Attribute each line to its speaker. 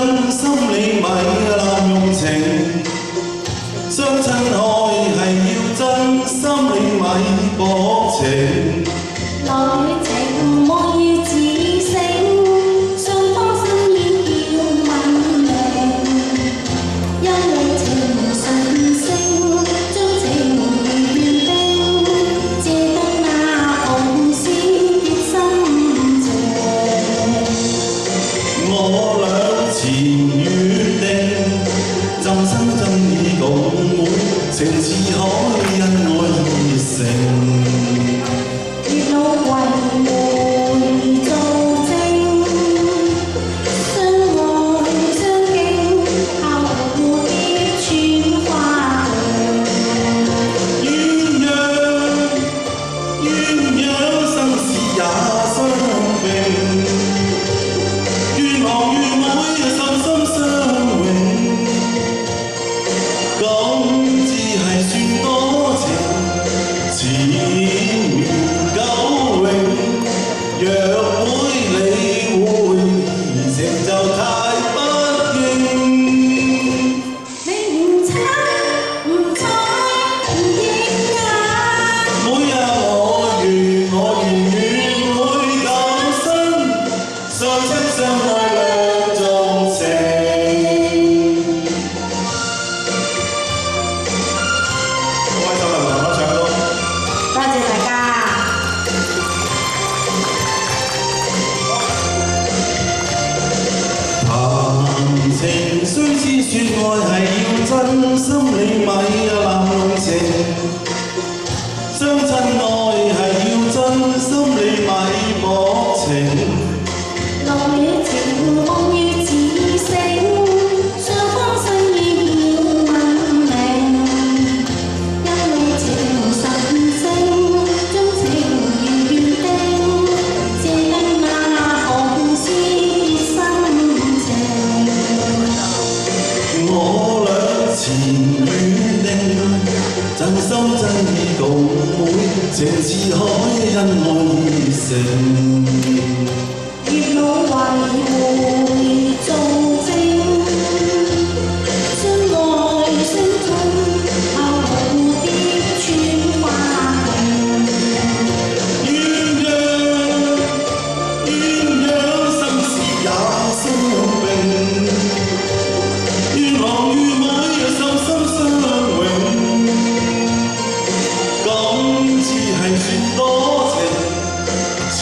Speaker 1: 真心你咪濫用情，相親愛係要真心你咪薄情。
Speaker 2: 來情愛要自省，雙方心意要問明，因你情純性，將情如願冰，借得那紅線結心情。
Speaker 1: 我倆前約定，今生真意共滿，情似海，因愛而成。
Speaker 2: 月老為媒做證，相愛相敬，靠蝴蝶穿花徑。
Speaker 1: 鴛鴦生死也相並，願郎願妹心心相永。咁至係算多情，纏綿久永。若會理會，而成就太不應。
Speaker 2: 你唔猜唔睬唔應啊！
Speaker 1: 每日我願會感身，相親相愛兩種情。各位手能同我唱到。
Speaker 2: 多謝大家。
Speaker 1: 談情雖知説愛係要真心，你咪濫用情。相親愛係要真心，你咪薄情。
Speaker 2: 來情愛要自省，雙方心意要問明，因你情純性，將情如願冰，借得那紅線結心情。
Speaker 1: 我倆前約定，真心真意共滿，情似海，因愛而成。
Speaker 2: 月老為媒做證，相愛相親，靠蝴蝶穿花徑。
Speaker 1: 鴛鴦生死也相並，願郎願妹心心相永。咁至係算多情，纏